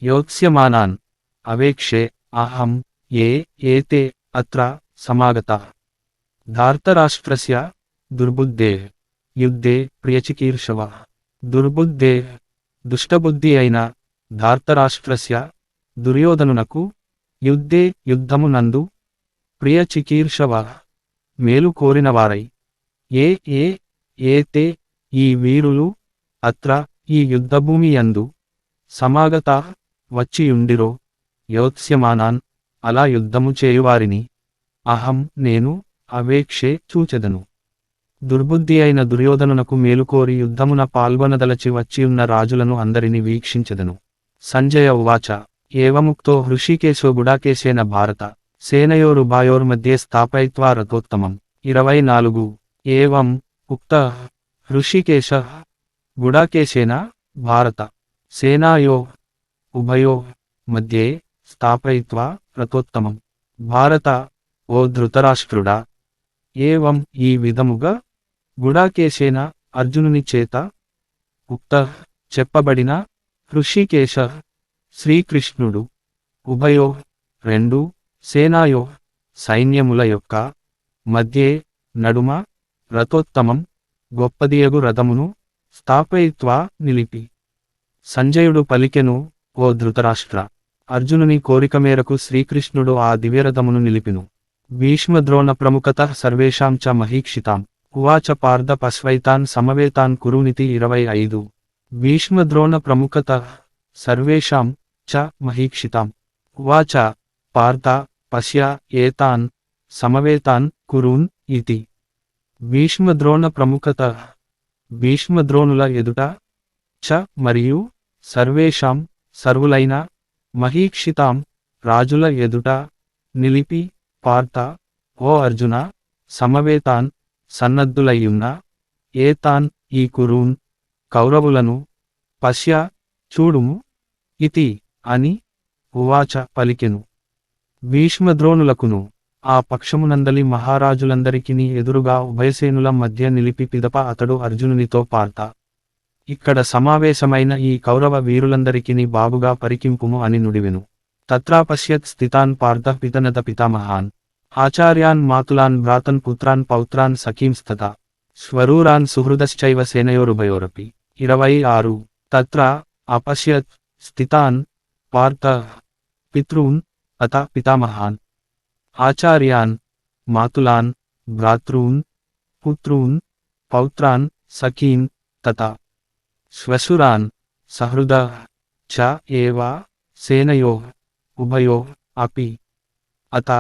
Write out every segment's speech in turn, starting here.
योत्स्यमानान् अवेक्षे अहं ये एते अत्र समागताः धार्तराष्ट्रस्य दुर्बुद्धेः युद्धे प्रियचिकीर्षवः दुर्बुद्धेः దుష్టబుద్ధి అయిన ధార్తరాష్ట్రస్య దుర్యోధనునకు యుద్ధే యుద్ధమునందు ప్రియ చికీర్షవ మేలు కోరినవారై ఏ ఏ ఏతే ఈ వీరులు అత్ర ఈ యుద్ధభూమి యందు సమాగతా వచ్చియుండిరో యోత్స్యమానాన్ అలా యుద్ధము చేయువారిని అహం నేను అవేక్షే చూచెదను దుర్బుద్ధి అయిన దుర్యోధనునకు మేలుకోరి యుద్ధమున పాల్గొనదలచి వచ్చియున్న రాజులను అందరిని వీక్షించెదను. సంజయ ఉవాచ ఏవముక్తో హృషీకేశో గుడాకేశేన భారత సేనయోరుభయోర్మధ్యే స్థాపయిత్వా రథోత్తమం. 24 ఏవం ఉక్త హృషీకేశ గుడాకేశేన భారత సేనాయో ఉభయో మధ్యే స్థాపయిత్వా రథోత్తమం. భారత ఓ ధృతరాష్ట్రుడా ఏవం ఈ విధముగా గుడాకేశేన అర్జునుని చేత ఉక్త చెప్పబడిన హృషీకేశ శ్రీకృష్ణుడు ఉభయో రెండు సేనాయో సైన్యముల యొక్క మధ్యే నడుమ రథోత్తమం గొప్పదియగు రథమును స్థాపయిత్వా నిలిపి. సంజయుడు పలికెను ఓ ధృతరాష్ట్ర అర్జునుని కోరిక మేరకు శ్రీకృష్ణుడు ఆ దివ్యరథమును నిలిపిను. భీష్మద్రోణ ప్రముఖతః సర్వేషాం చ మహీక్షితాం ఉవాచ పార్థ పశ్వైతాన్ సమవేతాన్ కురునితి. 25 భీష్మద్రోణ ప్రముఖతః సర్వేషాం చ మహీక్షితాం ఉవాచ పార్థ పశ్య ఏతాన్ సమవేతాన్ కురూన్ ఇతి. భీష్మద్రోణ ప్రముఖతః భీష్మద్రోణుల ఎదుట చ మరియు సర్వేషాం సర్వులైన మహీక్షితాం రాజుల ఎదుట నిలిపి పార్థ ఓ అర్జున సమవేతాన్ సన్నద్ధులయ్యున్న ఏతాన్ ఈ కురూన్ కౌరవులను పశ్య చూడుము ఇతి అని ఉవాచ పలికెను. భీష్మద్రోణులకును ఆ పక్షమునందలి మహారాజులందరికిని ఎదురుగా ఉభయసేనుల మధ్య నిలిపి పిదప అతడు అర్జునునితో పార్థ ఇక్కడ సమావేశమైన ఈ కౌరవ వీరులందరికిని బాగుగా పరికింపుము అని నుడివెను. తత్రాపశ్యత్ స్థితాన్ పార్థ పితనత పితామహాన్ ఆచార్యాన్ మాతులాన్ భ్రాతన్ పుత్రాన్ పౌత్రాన్ సఖీంస్తథా స్వరూరాన్ సుహృదశ్చైవ సేనయోరుభయోరపి. 26 తత్ర అపశ్యత్ స్థితాన్ పార్థ పితॄన్ అత పితామహాన్ ఆచార్యాన్ మాతులాన్ భ్రాతॄన్ పుత్రూన్ పౌత్రాన్ సఖీన్ తథా శ్వశురాన్ సహృద చ ఏవ సేనయో ఉభయో అపి. అత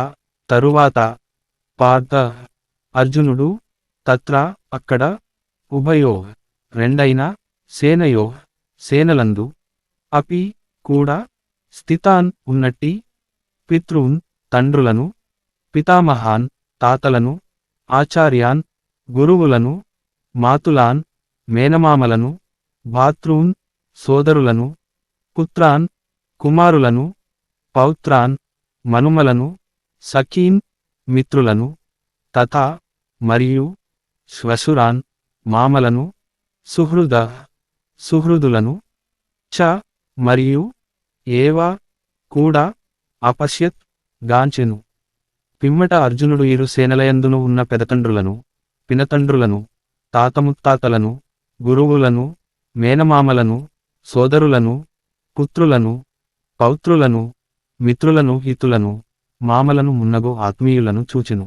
తరువాత పార్థ అర్జునుడు తత్ర అక్కడ ఉభయో రెండైన సేనయో సేనలందు అపి కూడా స్థితాన్ ఉన్నట్టి పితృన్ తండ్రులను పితామహాన్ తాతలను ఆచార్యాన్ గురువులను మాతులాన్ మేనమామలను భాతృన్ సోదరులను పుత్రాన్ కుమారులను పౌత్రాన్ మనుమలను సఖీన్ మిత్రులను తథా మరియు శ్వశురాన్ మామలను సుహృద సుహృదులను చ మరియు ఏవా కూడా అపశ్యత్ గాంచెను. పిమ్మట అర్జునుడు ఇరు సేనలయందును ఉన్న పెదతండ్రులను పినతండ్రులను తాతముత్తాతలను గురువులను మేనమామలను సోదరులను పుత్రులను పౌత్రులను మిత్రులను హితులను మామలను మున్నగు ఆత్మీయులను చూచెను.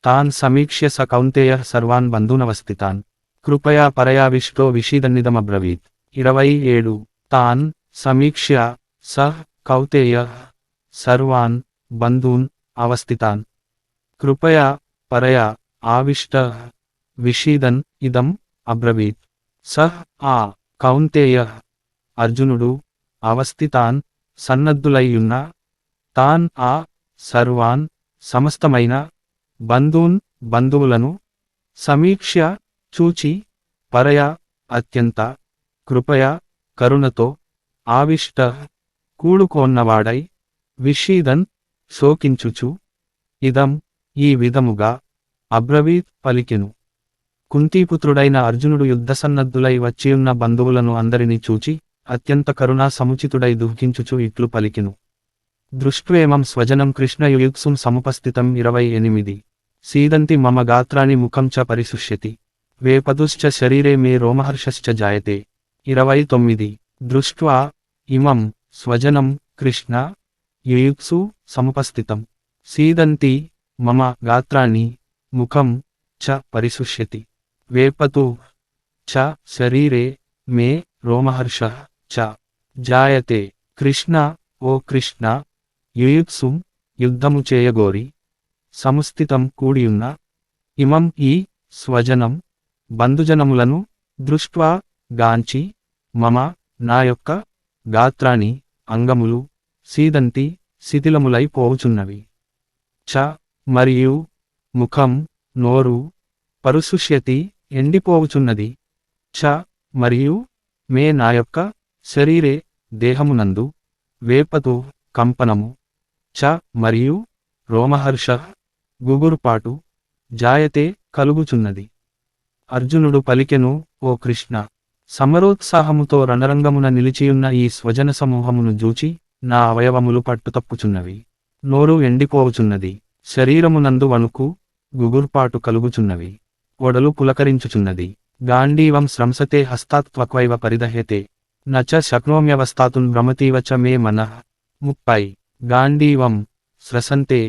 తాన్ సమీక్ష్య స కౌంతేయః సర్వాన్ బంధూనవస్థితాన్ కృపయా పరయావిష్టో విషీదన్నిదమబ్రవీత్. 27 తాన్ సమీక్ష్య స కౌంతేయః సర్వాన్ బంధూన్ అవస్థితాన్ కృపయా పరయా ఆవిష్టః విషీదన్ ఇదం అబ్రవీత్. సహ్ ఆ కౌంతేయః అర్జునుడు అవస్థితాన్ సన్నద్ధులయ్యున్న తాన్ ఆ సర్వాన్ సమస్తమైన బంధూన్ బంధువులను సమీక్ష్య చూచి పరయ అత్యంత కృపయ కరుణతో ఆవిష్ట కూడుకోన్నవాడై విషీదన్ శోకించుచు ఇదం ఈ విధముగా అబ్రవీత్ పలికెను. కుంతీపుత్రుడైన అర్జునుడు యుద్ధసన్నద్ధులై వచ్చియున్న బంధువులను అందరినీ చూచి అత్యంత కరుణా సముచితుడై దుఃఖించుచు ఇట్లు పలికిను. దృష్ట్వేమం స్వజనం కృష్ణయుయుక్సుం సముపస్థితం 28 సీదంతి మమ గాత్రాని ముఖం చ పరిశుష్యతి వేపదుశ్చ శరీరే మే రోమహర్షశ్చ జాయతే 29 దృష్ట్వా ఇమం స్వజనం కృష్ణ యుయుక్సు సముపస్థితం సీదంతి మమ గాత్రాన్ని ముఖం చ పరిశుష్యతి వేపతు చ శరీరే మే రోమహర్షః చ జాయతే కృష్ణ ఓ కృష్ణ యుయుత్సుం యుద్ధము చేయగోరి సముస్థితం కూడియున్న ఇమం ఈ స్వజనం బంధుజనములను దృష్ట్వా గాంచి మమ నా యొక్క గాత్రాన్ని అంగములు సీదంతి శిథిలములై పోవుచున్నవి చ మరియు ముఖం నోరు పరుశుష్యతి ఎండిపోవుచున్నది చ మరియు మే నా యొక్క శరీరే దేహమునందు వేపతు కంపనము చ మరియు రోమహర్ష గుగురుపాటు జాయతే కలుగుచున్నది. అర్జునుడు పలికెను, ఓ కృష్ణ, సమరోత్సాహముతో రణరంగమున నిలిచియున్న ఈ స్వజన సమూహమును జూచి నా అవయవములు పట్టుతప్పుచున్నవి, నోరు ఎండిపోవుచున్నది, శరీరమునందు వణుకు గుగుర్పాటు కలుగుచున్నవి, ఒడలు పులకరించుచున్నది. గాంధీవం స్రంసతే హస్తాత్వక్వైవ పరిదహ్యతే నచ శక్నోమ్యవస్థాతున్ భ్రమతీవ చ మే మనః 30 గాంధీవం స్రసంతే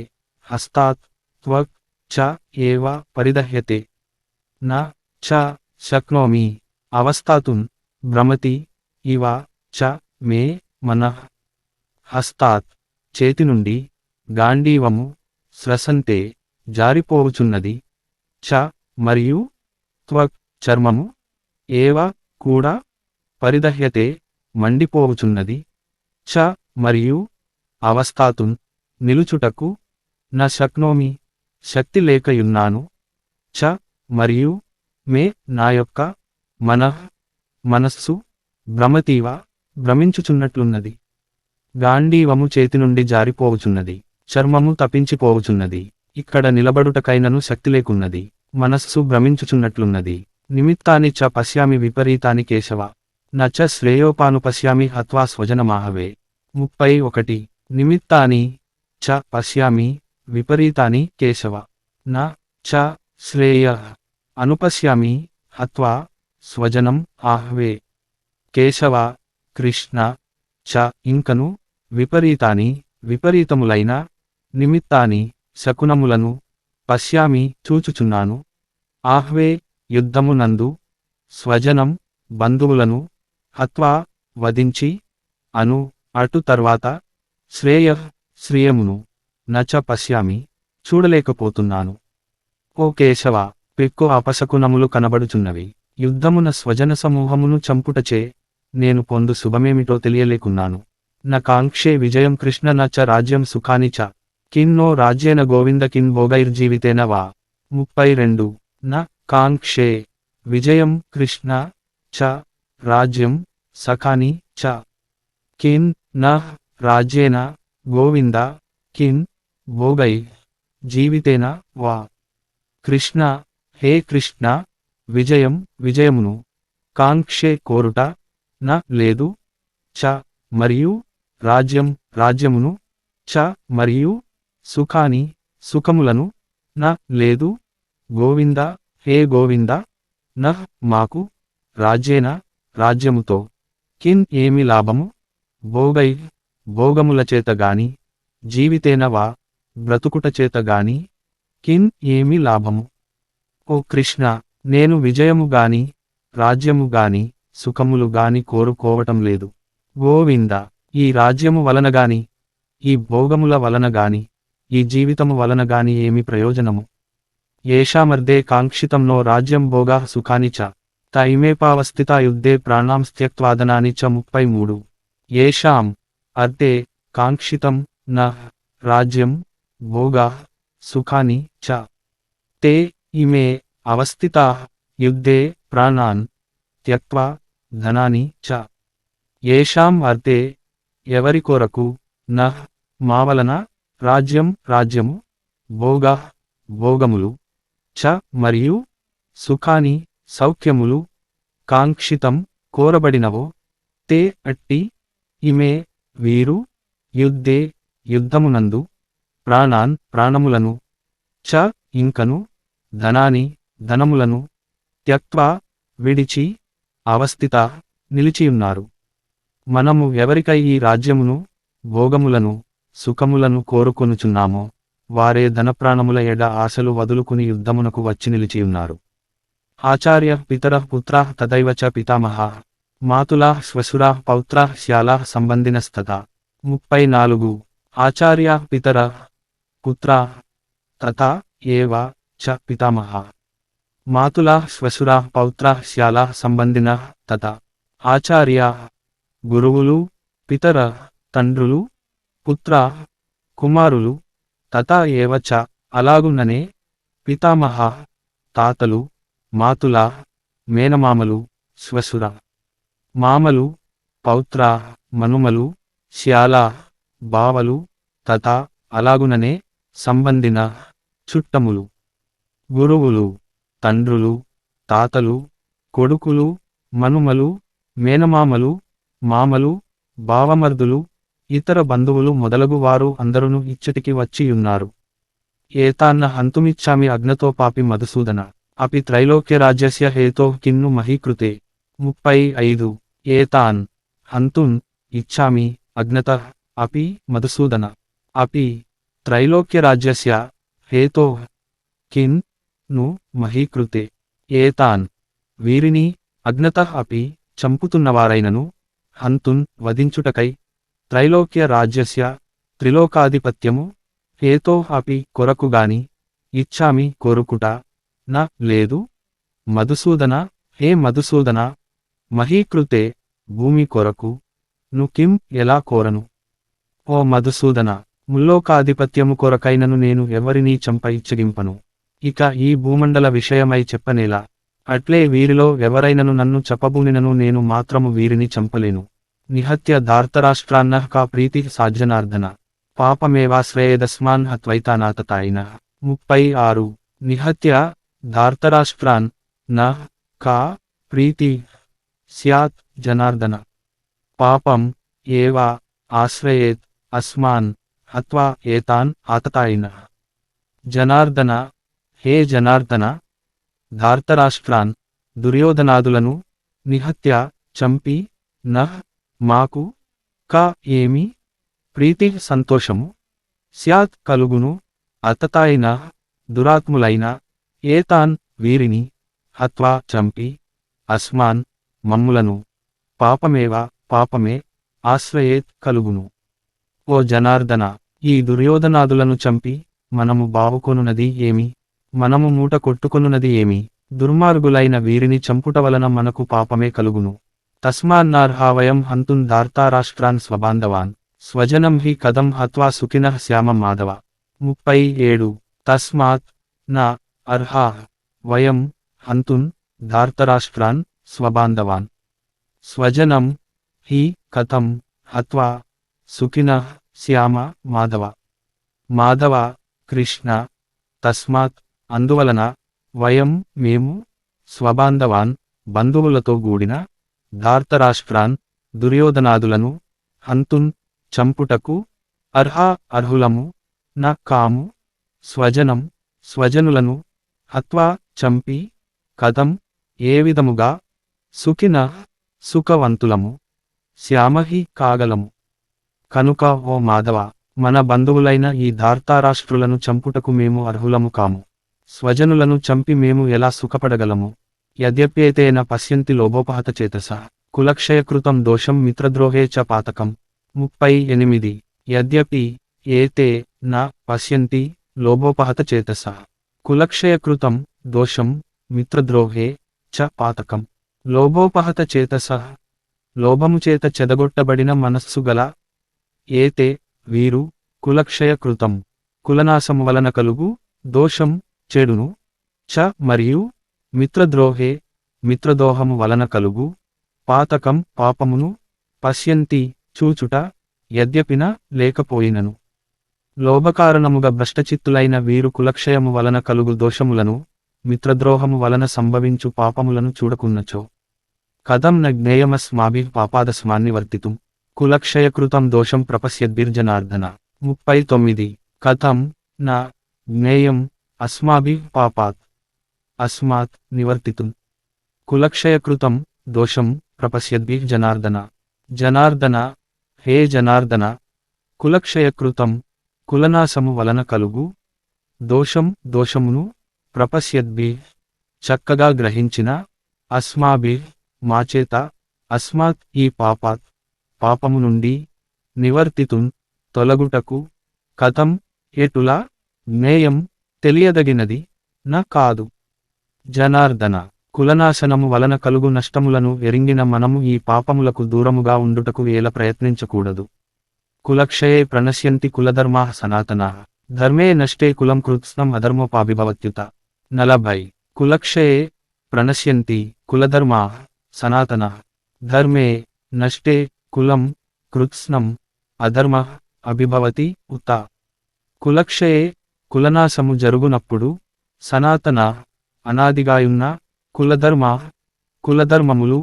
హస్తాత్ త్వక్ చ ఏవ పరిదహ్యతే న చ శక్నోమి అవస్థాతున్ భ్రమతి ఇవ చ మే మనః హస్తాత్ చేతి నుండి గాంధీవము స్రసంతే జారిపోవుచున్నది చ మరియు త్వక్ చర్మము ఏవ కూడా పరిదహ్యతే మండిపోవుచున్నది చ మరియు అవస్థాతున్ నిలుచుటకు న శక్నోమి శక్తి లేకయున్నాను చ మరియు మే నా యొక్క మనః మనస్సు భ్రమతీవ భ్రమించుచున్నట్లున్నది. గాంధీవము చేతి నుండి జారిపోవుచున్నది, చర్మము తపించిపోవుచున్నది, ఇక్కడ నిలబడుటకైనను శక్తి లేకున్నది, మనస్సు భ్రమించుచున్నట్లున్నది. నిమిత్తాని చ పశ్యామి విపరీతాని కేశవ న చ శ్రేయోపానుపశ్యామి హత్వా స్వజనమాహవే 31 నిమిత్తాని చ పశ్యామి విపరీతాని కేశవ న చ శ్రేయః అనుపశ్యామి హత్వా స్వజనం ఆహ్వే కేశవ కృష్ణ చ ఇంకను విపరీతాని విపరీతములైన నిమిత్తాని శకునములను పశ్యామి చూచుచున్నాను ఆహ్వే యుద్ధమునందు స్వజనం బంధువులను హత్వా వధించి అను అటు తర్వాత శ్రేయః శ్రియమును నచ పశ్యామి చూడలేకపోతున్నాను. ఓ కేశవ, పెక్కు అపశకునములు కనబడుచున్నవి, యుద్ధమున స్వజన సమూహమును చంపుటచే నేను పొందు శుభమేమిటో తెలియలేకున్నాను. న కాంక్షే విజయం కృష్ణ న చ రాజ్యం సుఖాని చ కిన్నో రాజ్యేన గోవింద కిన్ భోగైర్జీవితేన వా 32 న కాంక్షే విజయం కృష్ణ చ రాజ్యం సఖాని చ కిన్ న రాజ్యేన గోవింద కిన్ భోగై జీవితేన వా. కృష్ణ, హే కృష్ణ, విజయం విజయమును కాంక్షే కోరుట న లేదు చ మరియు రాజ్యం రాజ్యమును చ మరియు సుఖాని సుఖములను న లేదు గోవింద, హే గోవింద, నః మాకు రాజ్యేన రాజ్యముతో కిన్ ఏమి లాభము భోగై భోగముల చేత గాని జీవితేన వా బ్రతుకుట చేత గాని కిన్ ఏమి లాభము. ఓ కృష్ణ, నేను విజయము గాని రాజ్యము గాని సుఖములు గాని కోరుకోవటం లేదు. గోవింద, ఈ రాజ్యము వలన గాని ఈ భోగముల వలన గాని ఈ జీవితము వలన గాని ఏమి ప్రయోజనము. ఏషామర్దే కాంక్షితం నో రాజ్యం భోగాః సుఖాని చ తైమేపావస్థితా యుద్ధే ప్రాణాం త్యక్త్వాదనాని చ 33 ఏషాం అర్తే కాంక్షితం న రాజ్యం భోగాః సుఖాని చ తే ఇమే అవస్థితాః యుద్ధే ప్రాణాన్ త్యక్త్వా ధనాని చ. ఏషాం అర్తే ఎవరి కొరకు న మా వలన రాజ్యం రాజ్యము భోగాః భోగములు చ మరియు సుఖాని సౌఖ్యములు కాంక్షితం కోరబడినవో తే అట్టి ఇమే వీరు యుద్ధే యుద్ధమునందు ప్రాణాన్ ప్రాణములను చ ఇంకను ధనాని ధనములను త్యక్త్వా విడిచి అవస్థిత నిలిచియున్నారు. మనము ఎవరికై ఈ రాజ్యమును భోగములను సుఖములను కోరుకొనుచున్నామో వారే ధనప్రాణముల ఎడ ఆశలు వదులుకుని యుద్ధమునకు వచ్చి నిలిచియున్నారు. ఆచార్య పితరః పుత్రాః తదైవ చ పితామహాః మాతులాః శ్వశురాః పౌత్రాః శ్యాలాః సంబంధినస్తథా. 34 ఆచార్య పితరః పుత్రాః తథా ఏవ చ పితామహాః మాతులాః శ్వశురాః పౌత్రాః శ్యాలాః సంబంధినః తథా. ఆచార్యాః గురువులు, పితరః తండ్రులు, పుత్రాః కుమారులు, తథా ఏవ చ అలాగుననే, పితామహాః తాతలు, మాతులాః మేనమామలు, శ్వశుర మామలు, పౌత్రాః మనుమలు, శ్యాలాః బావలు, తథా అలాగుననే సంబంధినః చుట్టములు. గురువులు, తండ్రులు, తాతలు, కొడుకులు, మనుమలు, మేనమామలు, మామలు, బావమర్దులు, ఇతర బంధువులు మొదలగు వారు అందరును ఇచ్చటికి వచ్చియున్నారు. ఏతాన్న హంతుమిచ్చామి అజ్ఞతోపాపి మధుసూదన అపి త్రైలోక్యరాజ్యస్య హేతోః కిన్ను మహీకృతే. 35 ఏతాన్ హంతున్ ఇచ్చామి అజ్ఞతః అపి మధుసూదన అపి త్రైలోక్యరాజ్యస్య హేతోః కిన్ ను మహీకృతే. ఏతాన్ వీరిని అజ్ఞతః అపి చంపుతున్నవారైనను హంతున్ వధించుటకై త్రైలోక్య రాజ్యస్య త్రిలోకాధిపత్యము హేతోః అపి కొరకుగాని ఇచ్చామి కోరుకుట న లేదు. మధుసూదన హే మధుసూదన మహీకృతే భూమి కొరకు ను కిం ఎలా కోరను. ఓ మధుసూదన ముల్లోకాధిపత్యము కొరకైనను నేను ఎవరినీ చంప ఇచ్చగింపను. ఇక ఈ భూమండల విషయమై చెప్పనేలా. అట్లే వీరిలో ఎవరైనను నన్ను చపబూనినను నేను మాత్రము వీరిని చంపలేను. నిహత్య ధార్తరాష్ట్రాన్నః కా ప్రీతి సాజ్జనార్దన పాపమేవాశ్రయేదస్మాన్ హత్వైతానాతతాయినః. 36 నిహత్య ధార్తరాష్ట్రాన్ న కా ప్రీతి స్యాత్ జనార్దన పాపం ఏవ ఆశ్రయేత్ అస్మాన్ హత్వా ఏతాన్ ఆతతాయినః. జనార్దన హే జనార్దన ధార్తరాష్ట్రాన్ దుర్యోధనాదులను నిహత్య చంపి నః మాకు కా ఏమి ప్రీతి సంతోషము స్యాత్ కలుగును అతతాయిన దురాత్ములైన ఏతాన్ వీరిని హత్వా చంపి అస్మాన్ మమ్ములను పాపమేవ పాపమే ఆశ్రయేత్ కలుగును. ఓ జనార్దన ఈ దుర్యోధనాదులను చంపి మనము బావుకొనున్నది ఏమి, మనము మూట కొట్టుకొనున్నది ఏమి. దుర్మార్గులైన వీరిని చంపుట వలన మనకు పాపమే కలుగును. తస్మాన్నార్హా వయం హంతుం ధార్తారాష్ట్రాన్ స్వబాంధవాన్ స్వజనం హి కథం హత్వా సుఖినః శ్యామ మాధవ. 37 తస్మాత్ నా అర్హా వయం హంతుం ధార్తరాష్ట్రాన్ స్వబాంధవాన్ స్వజనం హి కథం హత్వా సుఖినః శ్యామ మాధవ. మాధవ కృష్ణ తస్మాత్ అందువలన వయం మేము స్వబాంధవాన్ బంధువులతో గూడిన ధార్తరాష్ట్రాన్ దుర్యోధనాదులను హంతున్ చంపుటకు అర్హా అర్హులము న కాము స్వజనం స్వజనులను హత్వా చంపి కథం ఏ విధముగా సుఖినః సుఖవంతులము శ్యామహి కాగలము. కనుక ఓ మాధవ మన బంధువులైన ఈ ధార్తారాష్ట్రులను చంపుటకు మేము అర్హులము కాము. స్వజనులను చంపి మేము ఎలా సుఖపడగలము. యద్యప్యేతేన పశ్యంతి లోభోపహత చేతసః కులక్షయకృతం దోషం మిత్రద్రోహే చ పాతకం. 38 యద్యపి ఏతే న పశ్యంతి లోభోపహత చేతసః కులక్షయకృతం దోషం మిత్రద్రోహే చ పాతకం. లోభోపహత చేతసః లోభము చేత చెదగొట్టబడిన మనస్సు గల ఏతే వీరు కులక్షయకృతం కులనాశము వలన కలుగు దోషం చెడును చ మరియు మిత్రద్రోహే మిత్రదోహము వలన కలుగు పాతకం పాపమును పశ్యంతి చూచుట యద్యపిన లేకపోయినను. లోభకారణముగా భ్రష్టచిత్తులైన వీరు కులక్షయము వలన కలుగు దోషములను మిత్రద్రోహము వలన సంభవించు పాపములను చూడకున్నచో కథం న జ్ఞేయమస్మాభిః పాపాదస్మాన్నివర్తితుం కులక్షయకృతం దోషం ప్రపశ్యద్భిర్జనార్దన. 39 కథం న జ్ఞేయం అస్మాభిః పాపాత్ అస్మాత్ నివర్తితుం కులక్షయకృతం దోషం ప్రపశ్యద్భిః జనార్దన. జనార్దన, హే జనార్దన, కులక్షయకృతం కులనాశము వలన కలుగు దోషమును ప్రపశ్యద్భిః చక్కగా గ్రహించిన అస్మాభిః మాచేత అస్మాత్ ఈ పాపాత్ పాపము నుండి నివర్తితుం తొలగుటకు కథం ఎటులా జ్ఞేయం తెలియదగినది నా కాదు. జనార్దన, కులనాశనము వలన కలుగు నష్టములను ఎరింగిన మనము ఈ పాపములకు దూరముగా ఉండుటకు ఏల ప్రయత్నించకూడదు. కులక్షయే ప్రణశ్యంతి కులధర్మాః సనాతనాః ధర్మే నష్టే కులం కృత్స్నం అధర్మోపాభిభవత్యుత. 40 కులక్షయే ప్రణశ్యంతి కులధర్మాః సనాతనాః ధర్మే నష్టే కులం కృత్స్నం అధర్మః అభిభవతి ఉత. కులక్షయే కులనాశము జరుగునప్పుడు సనాతన అనాదిగాయున్న కులధర్మములు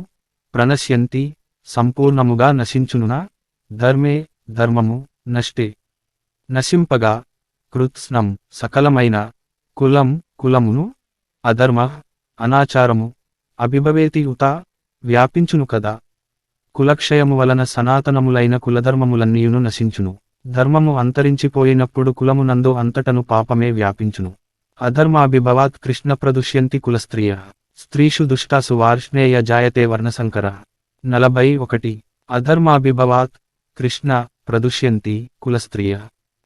ప్రణశ్యంతి సంపూర్ణముగా నశించునున ధర్మే ధర్మము నష్టే నశింపగా కృత్స్నం సకలమైన కులమును అధర్మ అనాచారము అభిభవేతి ఉత వ్యాపించును కదా. కులక్షయము వలన సనాతనములైన కులధర్మములన్నీయును నశించును. ధర్మము అంతరించిపోయినప్పుడు కులమునందు అంతటను పాపమే వ్యాపించును. అధర్మాభిభవాత్ కృష్ణ ప్రదుష్యంతి కులస్త్రియః స్త్రీషు దుష్టాసు వార్ష్ణేయ జాయతే వర్ణసంకరః. 41 అధర్మాభిభవాత్ కృష్ణ ప్రదుష్యంతి కులస్త్రియః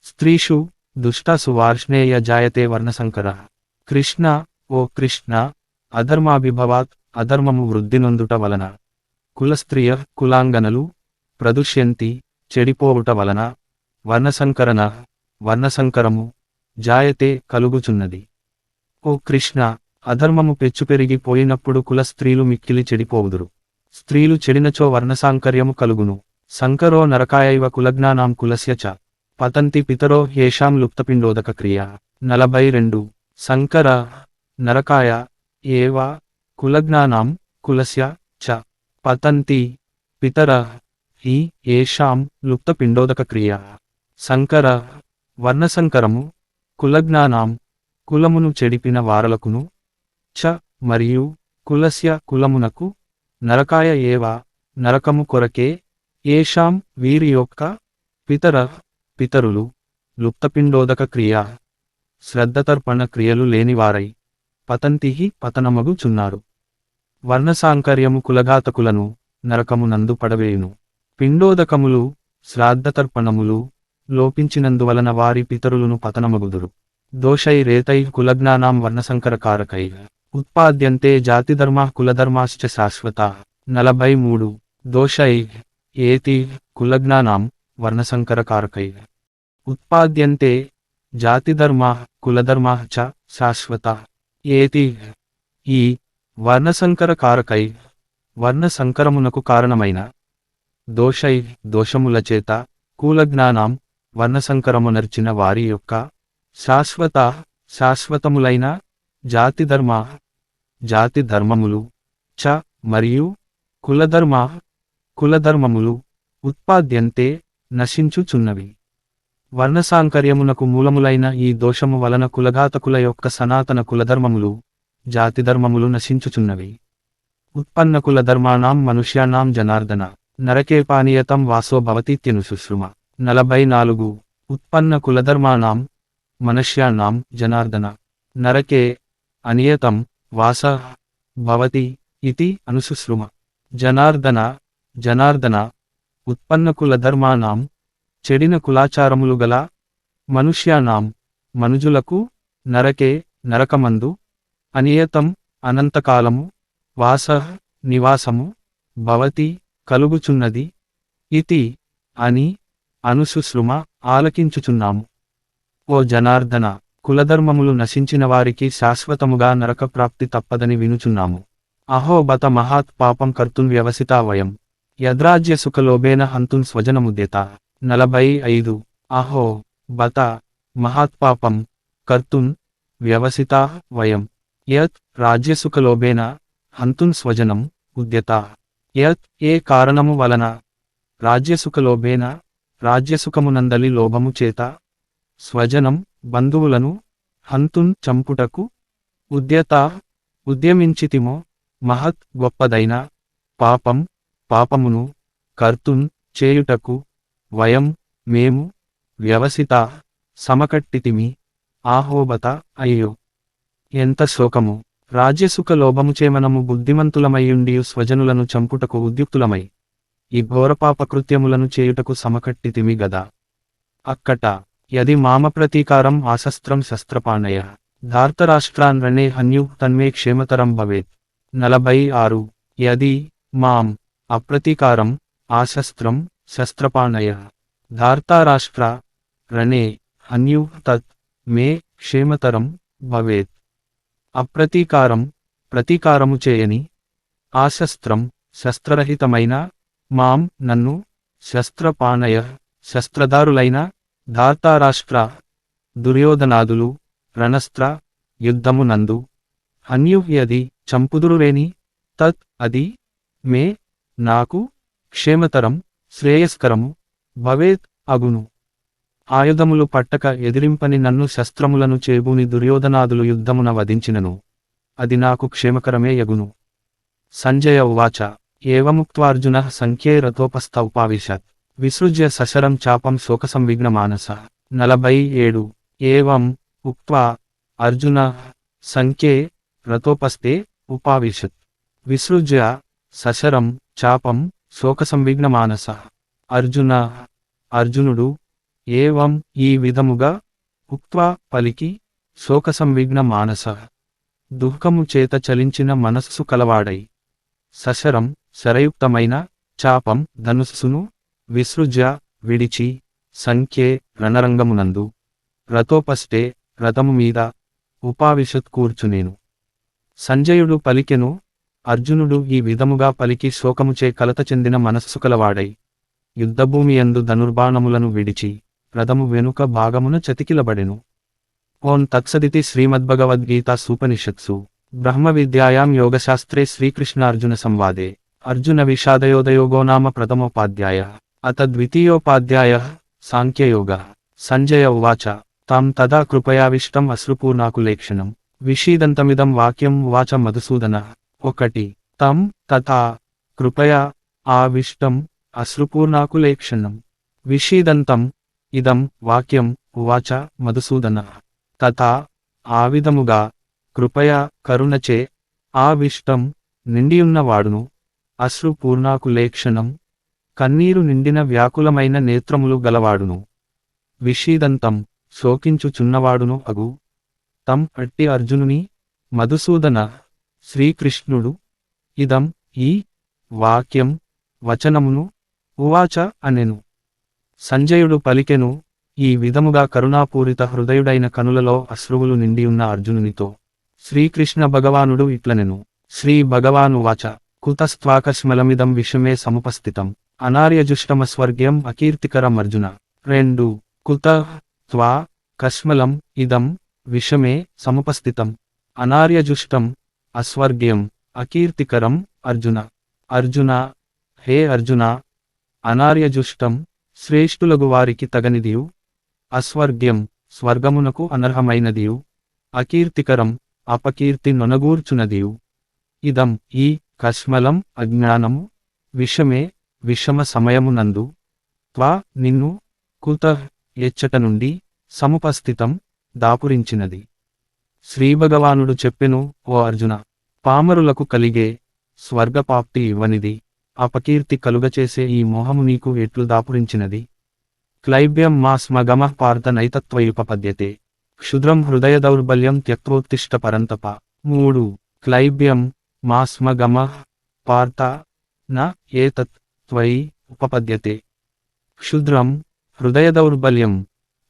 స్త్రీషు దుష్టాసు వార్ష్ణేయ జాయతే వర్ణసంకరః. కృష్ణ, ఓ కృష్ణ, అధర్మాభిభవాత్ అధర్మము వృద్ధినొందుట వలన కులస్త్రియః కులాంగనలు ప్రదుష్యంతి చెడిపోవుట వలన వర్ణసంకరము జాయతే కలుగుచున్నది. ఓ కృష్ణ, అధర్మము పెచ్చుపెరిగి పోయినప్పుడు కుల స్త్రీలు మిక్కిలి చెడిపోవుదురు. స్త్రీలు చెడినచో వర్ణసాంకర్యము కలుగును. సంకరో నరకాయైవ కులజ్ఞానాం కులస్య చ పతంతి పితరో హేషాం లుప్తపిండోదక క్రియా. 42 సంకర నరకాయ ఏవ కులజ్ఞానాం కులస్య చ పతంతి పితర హి ఏషాం లుప్తపిండోదక క్రియా. సంకర వర్ణసంకరము కులజ్ఞానాం కులమును చెడిపిన వారలకును చ మరియు కులస్య కులమునకు నరకాయ ఏవ నరకము కొరకే ఏషాం వీరి యొక్క పితరులు లుప్తపిండోదక క్రియా శ్రద్ధతర్పణ క్రియలు లేనివారై పతంతిహి పతనమగుచున్నారు. వర్ణసాంకర్యము కులఘాతకులను నరకమునందు పడవేయును. పిండోదకములు శ్రాద్ధతర్పణములు లోపించినందువలన వారి పితరులను పతనమగుదురు. దోషైరేతైః కులజ్ఞానాం వర్ణసంకరకారకైః ఉత్పాద్యంతే జాతిధర్మాః కులధర్మాశ్చ శాశ్వతాః. 43 దోషైః ఏతైః కులజ్ఞానాం వర్ణసంకరకారకైః ఉత్పాద్యంతే జాతిధర్మాః కులధర్మాః చ శాశ్వతాః. ఏతైః ఈ వర్ణసంకరకారకైః వర్ణసంకరమునకు కారణమైన దోషైః దోషములచేత కులజ్ఞానాం వర్ణసంకరమునర్చిన వారి యొక్క శాశ్వతములైన జాతిధర్మములు చ మరియు కులధర్మములు ఉత్పాద్యంతే నశించుచున్నవి. వర్ణసాంకర్యమునకు మూలములైన ఈ దోషము వలన కులఘాతకుల యొక్క సనాతన కులధర్మములు జాతిధర్మములు నశించుచున్నవి. ఉత్పన్న కులధర్మాణం మనుష్యాణం జనార్దన నరకే పానీయతం వాసో భవతీత్యనుశుశ్రుమ. 44 ఉత్పన్న కులధర్మాణం మనుష్యాణం జనార్దన నరకే అనియతం వాస భవతి ఇతి అనుశుశ్రుమ. జనార్దన ఉత్పన్న కులధర్మాణం చెడిన కులాచారములు గల మనుష్యాణం మనుజులకు నరకే నరకమందు అనియతం అనంతకాలము వాస నివాసము భవతి కలుగుచున్నది ఇతి అని అనుశుశ్రుమ ఆలకించుచున్నాము. ఓ జనార్దన, కులధర్మములు నశించిన వారికి శాశ్వతముగా నరకప్రాప్తి తప్పదని వినుచున్నాము. అహో బత మహాత్ పాపం కర్తున్ వ్యవసితా వయం యద్రాజ్య సుఖలోభేన హంతున్ స్వజనముద్యత. 45 అహో బత మహాత్పాపం కర్తున్ వ్యవసితా వయం యత్ రాజ్యసుఖలోభేన హంతున్ స్వజనం ఉద్యత. యత్ ఏ కారణము వలన రాజ్యసుఖలోభేన రాజ్యసుఖమునందలి లోభము చేత స్వజనం బంధువులను హంతున్ చంపుటకు ఉద్యత ఉద్యమించితిమో మహత్ గొప్పదైన పాపం పాపమును కర్తున్ చేయుటకు వయం మేము వ్యవసిత సమకట్టితిమి ఆహోబత అయ్యో ఎంత శోకము రాజ్యసుఖ లోభముచే మనము బుద్ధిమంతులమైయుండియు స్వజనులను చంపుటకు ఉద్యుక్తులమై ఈ ఘోరపాపకృత్యములను చేయుటకు సమకట్టితిమి గదా అక్కట యది మామ ప్రతీకారం ఆశస్త్రం శస్త్రపాణయ ధార్తరాష్ట్రాన్ రణే హన్యు తన్మే క్షేమతరం భవేత్ 46 యది మాం అప్రతీకారం ఆశస్త్రం శస్త్రపాణయ ధార్తారాష్ట్ర రణే హన్యు తత్ మే క్షేమతరం భవేత్ అప్రతీకారం ప్రతీకారము చేయని ఆశస్త్రం శస్త్రరహితమైన మాం నన్ను శస్త్రపాణయ శస్త్రధారులైన ధార్తారాష్ట్ర దుర్యోధనాదులు రణస్త్ర యుద్ధమునందు హన్యుహ్యది చంపుదురువేని తత్ అది మే నాకు క్షేమతరం శ్రేయస్కరము భవేత్ అగును ఆయుధములు పట్టక ఎదిరింపని నన్ను శస్త్రములను చేబూని దుర్యోధనాదులు యుద్ధమున వధించినను అది నాకు క్షేమకరమే యగును సంజయ ఉవాచ ఏవముక్త్వార్జున సంఖ్యే రథోపస్థ ఉపావిశత్ విసృజ్య సశరం చాపం శోకసంవిఘ్నమానస 47 ఏవం ఉక్త్వా అర్జున సంఖ్యే రథోపస్థే ఉపావిశత్ విసృజ్య సశరం చాపం శోకసంవిఘ్నమానస అర్జున అర్జునుడు ఏవం ఈ విధముగా ఉక్త్వా పలికి శోకసంవిఘ్న మానస దుఃఖము చేత చలించిన మనస్సు కలవాడై సశరం శరయుక్తమైన చాపం ధనుస్సును విసృజ్య విడిచి సంఖ్యే రణరంగమునందు రథోపస్థే రథము మీద ఉపావిశత్ కూర్చునేను సంజయుడు పలికెను అర్జునుడు ఈ విధముగా పలికి శోకముచే కలత చెందిన మనస్సు కలవాడై యుద్ధభూమియందు ధనుర్బాణములను విడిచి రథము వెనుక భాగమున చతికిలబడెను ఓం తత్సదితి శ్రీమద్భగవద్గీతా సూపనిషత్సు బ్రహ్మ విద్యాయాం యోగశాస్త్రే శ్రీకృష్ణార్జున సంవాదే అర్జున విషాదయోదయోగో నామ ప్రథమోపాధ్యాయ అత ద్వితీయోపాధ్యాయ సాంఖ్యయోగ సంజయ ఉవాచ తాం తదా కృపయావిష్టం అశ్రుపూర్ణాకులేక్షణం విషీదంతమిదం వాక్యం ఉవాచ మధుసూదన 1 తం తథా కృపయా ఆవిష్టం అశ్రుపూర్ణాకులేక్షణం విషీదంతం ఇదం వాక్యం ఉవాచ మధుసూదన తథా ఆవిధముగా కృపయా కరుణచే ఆవిష్టం నిండియున్నవాడును అశ్రుపూర్ణాకులేక్షణం కన్నీరు నిండిన వ్యాకులమైన నేత్రములు గలవాడును విషీదంతం శోకించుచున్నవాడును అగు తం అట్టి అర్జునుని మధుసూదన శ్రీకృష్ణుడు ఇదం ఈ వాక్యం వచనమును ఉవాచ అనెను సంజయుడు పలికెను ఈ విధముగా కరుణాపూరిత హృదయుడైన కనులలో అశ్రువులు నిండియున్న అర్జునునితో శ్రీకృష్ణ భగవానుడు ఇట్లనెను శ్రీ భగవానువాచ కుతస్త్వాకస్మలమిదం విషమే సముపస్థితం అనార్యజుష్టమస్వర్గ్యం అకీర్తికరమర్జున 2 కుత త్వా కస్మలం ఇదం విషమే సముపస్థితం అనార్యజుష్టం అస్వర్గ్యం అకీర్తికరం అర్జున అర్జున హే అర్జున అనార్యజుష్టం శ్రేష్ఠులగు వారికి తగనిదియు అస్వర్గ్యం స్వర్గమునకు అనర్హమైనదియు అకీర్తికరం అపకీర్తి నొనగూర్చునదియు ఇదం ఈ కస్మలం అజ్ఞానము విషమే విషమ సమయమునందు త్వా నిన్ను కుత ఎచ్చట నుండి సముపస్థితం దాపురించినది శ్రీభగవానుడు చెప్పెను ఓ అర్జున పామరులకు కలిగే స్వర్గపాప్తి ఇవ్వనిది అపకీర్తి కలుగచేసే ఈ మోహము నీకు ఎట్లు దాపురించినది క్లైబ్యం మా స్మగమః పార్థ నైతత్వయుపపద్యతే క్షుద్రం హృదయ దౌర్బల్యం త్యక్తోత్తిష్ట పరంతప 3 క్లైబ్యం మా స్మగమః పార్థ న ఏతత్ త్వయి ఉపపద్యతే క్షుద్రం హృదయ దౌర్బల్యం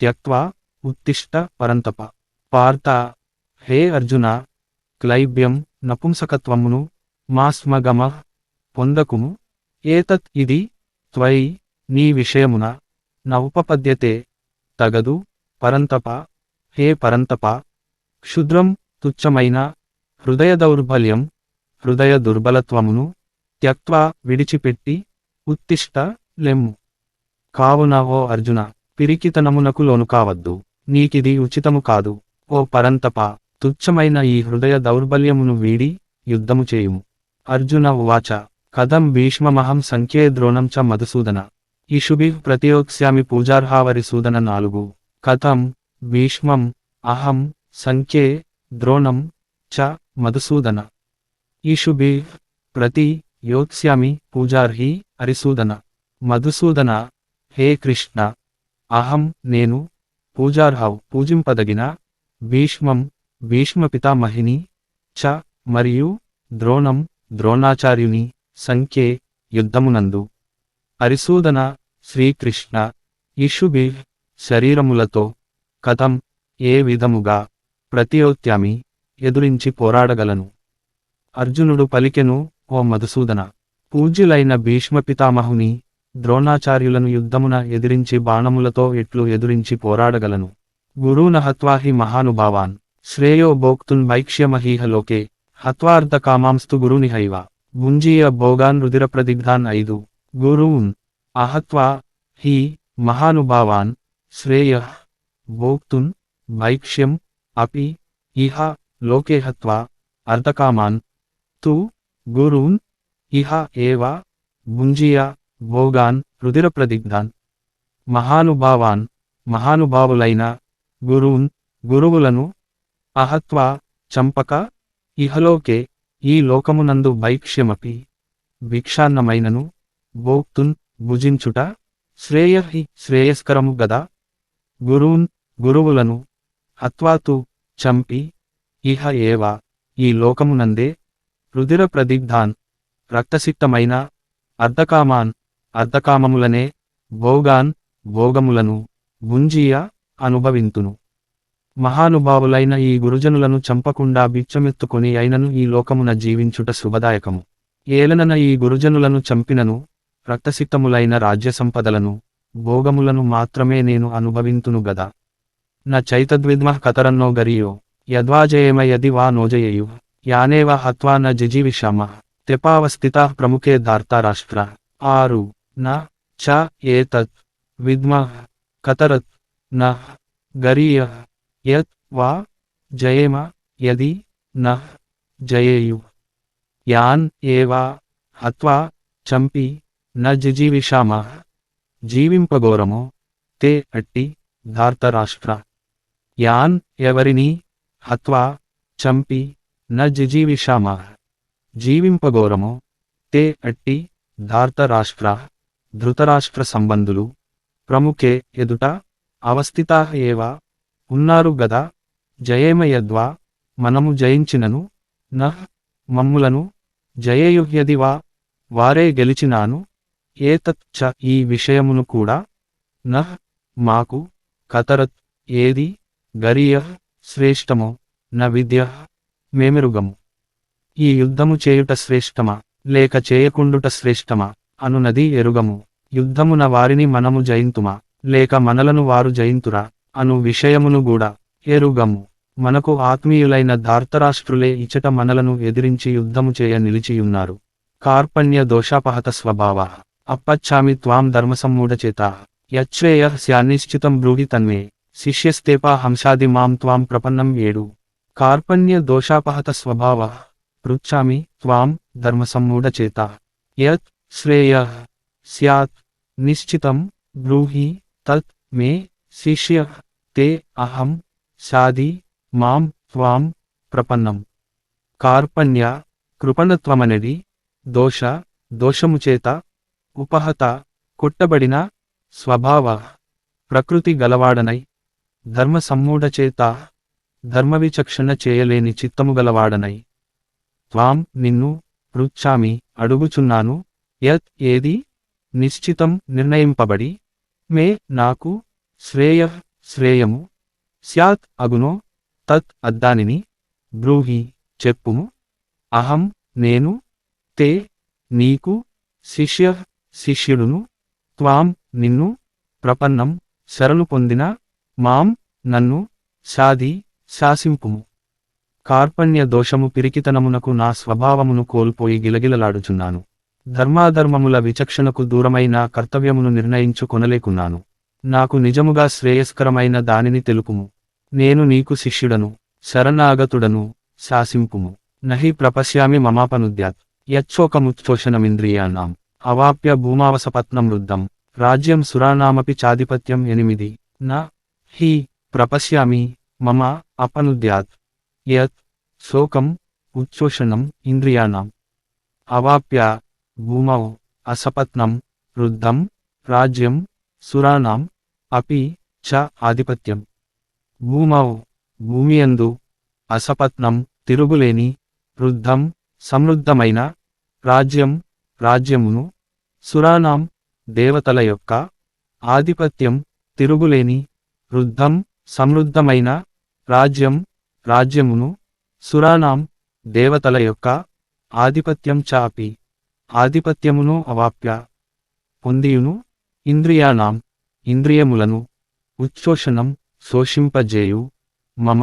త్యక్త్వా ఉత్తిష్ట పరంతప పార్థ హే అర్జున క్లైబ్యం నపుంసకత్వమును మాస్మగమః పొందకుము ఏతత్ ఇది త్వయి నీ విషయమున న ఉపపద్యతే తగదు పరంతప హే పరంతప క్షుద్రం తుచ్చమైన హృదయ దౌర్బల్యం హృదయ దుర్బలత్వమును త్యక్త్వా విడిచిపెట్టి, ఉత్తిష్ట లెమ్ము. కావున ఓ అర్జున, పిరికితనమునకు లోను కావద్దు, నీకిది ఉచితము కాదు. ఓ పరంతప, తుచ్చమైన ఈ హృదయ దౌర్బల్యమును వీడి, యుద్ధము చేయుము. అర్జున ఉవాచ కథం భీష్మమహం సంఖ్యే ద్రోణం చ మధుసూదన. ఇషుభిః ప్రతియోక్ష్యామి పూజార్హావరిసూదన 4. కథం భీష్మం అహం సంఖ్యే ద్రోణం చ మధుసూదన. ఇషుభిః ప్రతి యోత్స్యామి పూజార్హి అరిసూదన. మధుసూదన, హే కృష్ణ, అహం నేను, పూజార్హౌ పూజింపదగిన, భీష్మం భీష్మ పితామహిని, చ మరియు, ద్రోణం ద్రోణాచార్యుని, సంఖ్యే యుద్ధమునందు, అరిసూదన శ్రీకృష్ణ, ఇషుభిః శరీరములతో, కథం ఏ విధముగా, ప్రతియోత్యామి ఎదురించి పోరాడగలను. అర్జునుడు పలికెను, ఓ మధుసూదన, పూజ్యులైన భీష్మ పితామహుని, ద్రోణాచార్యులను యుద్ధమున ఎదిరించి బాణములతో ఎట్లు ఎదురించి పోరాడగలను. గురూన హత్వా హి మహానుభావాన్ శ్రేయో భోక్తున్ భైక్ష్యమహీహ లోకే, హత్వార్ధ కామాంస్తు గురునిహైవ భుంజీయ భోగాన్ రుధిరప్రదిగ్ధాన్. 5. గురూన్ అహత్వా హి మహానుభావాన్ శ్రేయః భోక్తున్ భైక్ష్యం అపి ఇహ లోకే హత్వా అర్ధకామాన్ తు గురూన్ ఇహ ఏవ భుంజీయ భోగాన్ రుధిరప్రదిగ్ధాన్. మహానుభావాన్ మహానుభావులైన, గురూన్ గురువులను, అహత్వా చంపక, ఇహలోకే ఈ లోకమునందు భైక్ష్యమపి భిక్షాన్నమైనను, భోక్తున్ భుజించుట, శ్రేయః శ్రేయస్కరము గదా. గురూన్ గురువులను, హత్వాతు చంపి, ఇహ ఏవ ఈ లోకమునందే, రుధిర ప్రదిగ్ధాన్ రక్తసిక్తమైన, అర్ధకామాన్ అర్ధకామములనే, భోగాన్ భోగములను, భుంజీయ అనుభవింతును. మహానుభావులైన ఈ గురుజనులను చంపకుండా బిచ్చమెత్తుకొని అయినను ఈ లోకమున జీవించుట శుభదాయకము. ఏలనన ఈ గురుజనులను చంపినను, రక్తసిక్తములైన రాజ్యసంపదలను, భోగములను మాత్రమే నేను అనుభవింతును గదా. న చైతద్విద్మః కతరన్నో గరీయో, యద్వాజయేమ యది వా నోజయేయు, యానేవ హత్వా న జిజీవిషామః, తెపావస్థితాః ప్రముఖే ధార్తారాష్ట్ర. 6. న చ ఏతత్ విద్మః కతరత్ న గరీయః, యత్ వా జయేమ యది న జయేయు, యాన్ ఏవా హత్వా చంపి న జిజీవిషామః జీవింపగోరమో, తే అట్టి ధార్తరాష్ట్ర. యాన్ ఎవరిని, హత్వా చంపి న జిజీవిషామః జీవింపగోరమో, తే అట్టి ధార్తరాష్ట్ర ధృతరాష్ట్ర సంబంధులు, ప్రముఖే ఎదుట, అవస్థితాః ఏవ ఉన్నారు గదా, జయేమ యద్వా మనము జయించినను, నః మమ్ములను, జయేయుహ్యది వా వారే గెలిచినాను, ఏతత్ చ ఈ విషయమును కూడా, నః మాకు, కతరత్ ఏది, గరీయః శ్రేష్టమో, న విద్యః మేమెరుగము. ఈ యుద్ధము చేయుట శ్రేష్టమా లేక చేయకుండుట శ్రేష్టమా అనునది ఎరుగము. యుద్ధమున వారిని మనము జయింతుమా లేక మనలను వారు జయింతురా అను విషయమును కూడా ఎరుగము. మనకు ఆత్మీయులైన ధార్తరాష్ట్రులే ఇచట మనలను ఎదిరించి యుద్ధము చేయ నిలిచియున్నారు. కార్పణ్య దోషాపహత స్వభావః అప్పచ్చామి త్వాం ధర్మసమ్మూఢచేతాః, యచ్ఛ్రేయః స్యాన్నిశ్చితం బ్రూహి తన్మే, శిష్యస్తేపా హంసాది మాం త్వాం ప్రపన్నం. 7. కార్పణ్య దోషాపహత స్వభావః పృచ్ఛామి త్వాం ధర్మసమ్మూఢచేతాః, యత్ శ్రేయః స్యాత్ నిశ్చితం బ్రూహి తత్ మే, శిష్యః తే అహం సాది మాం త్వాం ప్రపన్నం. కార్పణ్య కృపణత్వమనెడి, దోషము చేత, ఉపహత కొట్టబడిన, స్వభావ ప్రకృతి గలవాడనై, ధర్మ సమ్మూఢచేత ధర్మవిచక్షణ చేయలేని చిత్తము గలవాడనై, త్వాం నిన్ను, పృచ్ఛామి అడుగుచున్నాను, యత్ ఏది, నిశ్చితం నిర్ణయింపబడి, మే నాకు, శ్రేయః శ్రేయము, స్యాత్ అగునో, తత్ అద్దానిని, బ్రూహి చెప్పుము, అహం నేను, తే నీకు, శిష్యః శిష్యుడును, త్వాం నిన్ను, ప్రపన్నం శరణు పొందిన, మాం నన్ను, సాది శాసింపుము. కార్పణ్య దోషము పిరికితనమునకు నా స్వభావమును కోల్పోయి గిలగిలలాడుచున్నాను. ధర్మాధర్మముల విచక్షణకు దూరమై నా కర్తవ్యమును నిర్ణయించుకొనలేకున్నాను. నాకు నిజముగా శ్రేయస్కరమైన దానిని తెలుపుము. నేను నీకు శిష్యుడను, శరణాగతుడను, శాసింపుము. నహి ప్రపశ్యామి మమాపనుద్యాత్ యచ్చోకముచ్చోషణమింద్రియాణాం అవాప్య భూమావసపత్నం వృద్ధం రాజ్యం సురాణామపి చాధిపత్యం 8 నా హి ప్రపశ్యామి మమ అపనుద్యాత్ యత్ శోకం ఉచ్చోషణం ఇంద్రియాణాం అవాప్య భూమౌ అసపత్నం వృద్ధం రాజ్యం సురాణాం అపి చ ఆధిపత్యం. భూమౌ భూమియందు, అసపత్నం తిరుగులేని, వృద్ధం సమృద్ధమైన, రాజ్యం రాజ్యమును, సురాణాం దేవతల యొక్క, ఆధిపత్యం తిరుగులేని, వృద్ధం సమృద్ధమైన, రాజ్యం రాజ్యమును, సురాణాం దేవతల యొక్క, ఆధిపత్యం చాపి ఆధిపత్యమును అవాప్య పొందియును, ఇంద్రియాణాం ఇంద్రియములను, ఉచ్చోషణం శోషింపజేయు, మమ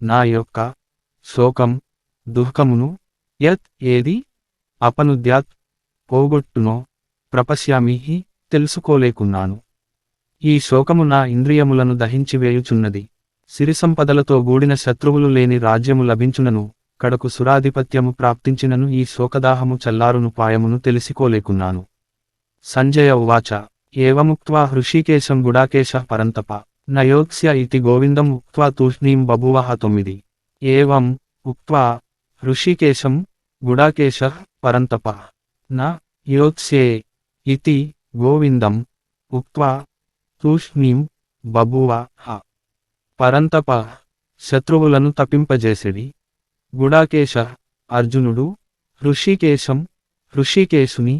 నా యొక్క, శోకం దుఃఖమును, యత్ ఏది, అపనుద్యాత్ పోగొట్టునో, ప్రపశ్యామి తెలుసుకోలేకున్నాను. ఈ శోకము నా ఇంద్రియములను దహించివేయుచున్నది. సిరిసంపదలతో గూడిన శత్రువులు లేని రాజ్యము లభించునను, కడకు సురాధిపత్యము ప్రాప్తించినను ఈ శోకదాహము చల్లారును పాయమును తెలిసికోలేకున్నాను. సంజయ ఉవాచ ఏవముక్త్వా హృషీకేశం గుడాకేశః పరంతప నయోత్స్య ఇతి గోవిందం ఉక్త్వా తూష్ణీం బభూవః 9. ఏవం ఉక్త్వా హృషీకేశం గుడాకేశః పరంతపః న యోత్స్యే ఇతి గోవిందం ఉక్త్వా తూష్ణీం బభూవః. పరంతపః శత్రువులను తప్పింపజేసిడి. గుడాకేశః అర్జునుడు, హృషీకేశం హృషీకేశుని,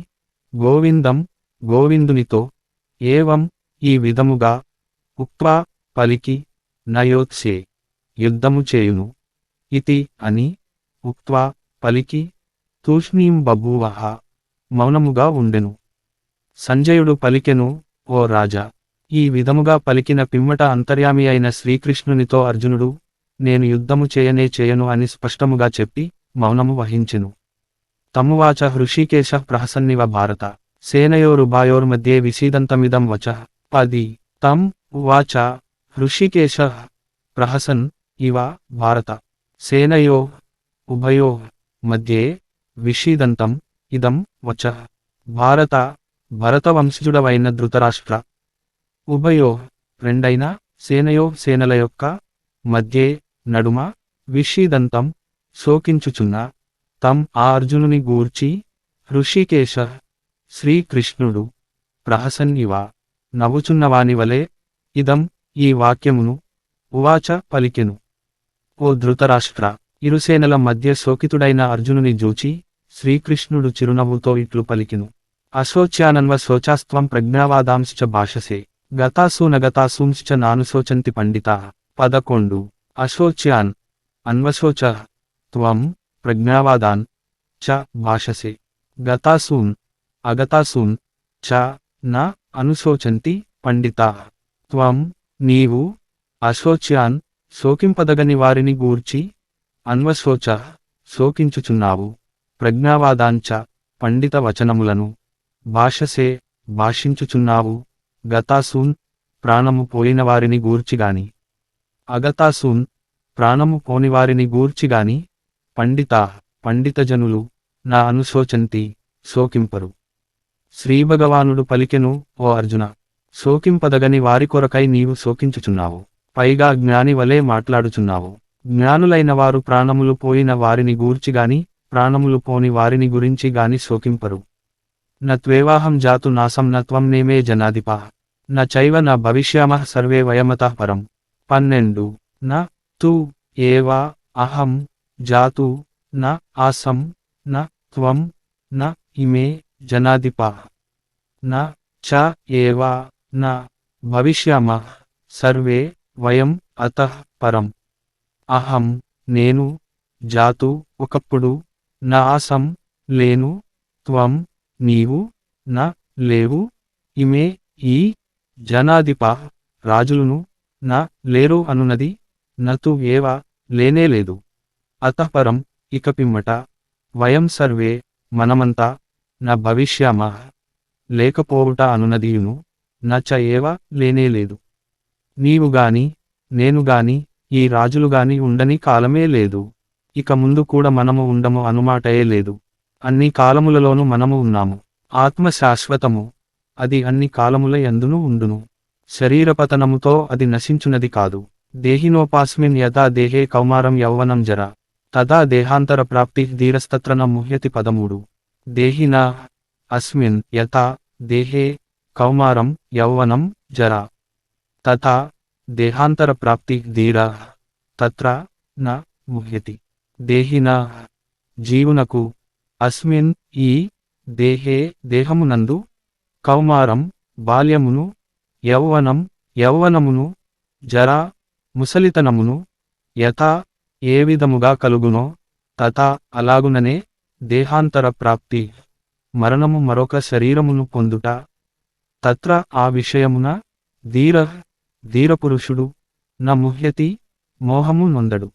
గోవిందం గోవిందునితో, ఏవం ఈ విధముగా, ఉక్త్వా పలికి, నయోత్స్యే యుద్ధము చేయును, ఇతి అని, ఉక్త్వా పలికి, తూష్ణీం బభూవః మౌనముగా ఉండెను. సంజయుడు పలికెను, ఓ రాజా, ఈ విధముగా పలికిన పిమ్మట అంతర్యామి అయిన శ్రీకృష్ణునితో అర్జునుడు, నేను యుద్ధము చేయను అని స్పష్టముగా చెప్పి మౌనము వహించెను. తమువాచ హృషీకేశః ప్రహసన్నివ భారత సేనయోరుభయోర్మధ్యే విషీదంతమిదం వచః. 10. తం ఉవాచ హృషీకేశః ప్రహసన్ ఇవ భారత సేనయో ఉభయో మధ్యే విషీదంతం ఇదం వచః. భారత భరతవంశజుడవైన ధృతరాష్ట్ర, ఉభయో రెండైన, సేనయో సేనల యొక్క, మధ్యే నడుమ, విషీదంతం శోకించుచున్న, తం ఆ అర్జునుని గూర్చి, హృషీకేశః శ్రీకృష్ణుడు, ప్రహసన్ ఇవ నవ్వుచున్నవాని వలె, ఇదం ఈ వాక్యమును, ఉవాచ పలికెను. ఓ ధృతరాష్ట్ర, ఇరుసేనల మధ్య శోకితుడైన అర్జునుని జూచి శ్రీకృష్ణుడు చిరునవ్వుతో ఇట్లు పలికెను. అశోచ్యానన్వ శోచాస్త్వం ప్రజ్ఞావాదాంశ్చ భాషసే గతాసూనగతాసూంశ్చ నానుశోచంతి పండితాః. 11. అశోచ్యాన్ అన్వశోచః త్వం ప్రజ్ఞావాదాన్ చ భాషసే గతాసూన్ అగతాసూన్ చ న అనుశోచంతి పండితాః. త్వం నీవు, అశోచ్యాన్ శోకింపదగని వారిని గూర్చి, అన్వశోచః శోకించుచున్నావు, ప్రజ్ఞావాదాంచ పండిత వచనములను, భాషసే భాషించుచున్నావు, గతాసూన్ ప్రాణము పోయిన వారిని గూర్చిగాని, అగతాసూన్ ప్రాణము పోనివారిని గూర్చిగాని, పండితాః పండితజనులు, నా అనుశోచంతి శోకింపరు. శ్రీభగవానుడు పలికెను, ఓ అర్జున, శోకింపదగని వారి కొరకై నీవు శోకించుచున్నావు, పైగా జ్ఞాని వలె మాట్లాడుచున్నావు. జ్ఞానులైన వారు ప్రాణములు పోయిన వారిని గూర్చిగాని, ప్రాణములు పోని వారిని గురించి గాని శోకింపరు. నత్వేవాహం జాతు నాసం నత్వం నేమే జనాధిపః న చైవ న భవిష్యామః సర్వే వయమతః పరం. 12. న తు ఏవ అహం జాతు న ఆసం న త్వం న ఇమే జనాధిపః న చ ఏవ న భవిష్యామః సర్వే వయం అతః పరం. అహం నేను, జాతు ఒకప్పుడు, న ఆసం లేను, త్వం నీవు, న లేవు, ఇమే ఈ జనాధిపః రాజులును, న లేరు అనునది, నతు ఏవ లేనేలేదు, అతఃపరం ఇక పిమ్మట, వయం సర్వే మనమంతా, న భవిష్యామ లేకపోవుట అనునదియును న చ ఏవ లేనేలేదు. నీవు గాని నేను గాని ఈ రాజులు గాని ఉండని కాలమే లేదు. ఇక ముందు కూడా మనము ఉండము అనుమాటయే లేదు. అన్ని కాలములలోనూ మనము ఉన్నాము. ఆత్మ శాశ్వతము, అది అన్ని కాలముల యందును ఉండును. శరీరపతనముతో అది నశించునది కాదు. దేహినోపాస్మిన్ యథా దేహే కౌమారం యౌవనం జర తదా దేహాంతర ప్రాప్తి ధీరస్తత్ర న ముహ్యతి 13. దేహిన అస్మిన్ యథా దేహే కౌమారం యౌవనం జర తథా దేహాంతర ప్రాప్తి ధీర తత్ర న ముహ్యతి. దేహిన జీవునకు అస్మిన్ ఈ దేహే దేహమునందు కౌమారం బాల్యమును యౌవనం యౌవనమును జరా ముసలితనమును యథా ఏ విధముగా కలుగునో తథా అలాగుననే దేహాంతర ప్రాప్తి మరణము మరొక శరీరమును పొందుట తత్ర ఆ విషయమున ధీరపురుషుడు న ముహ్యతి మోహము నొందడు.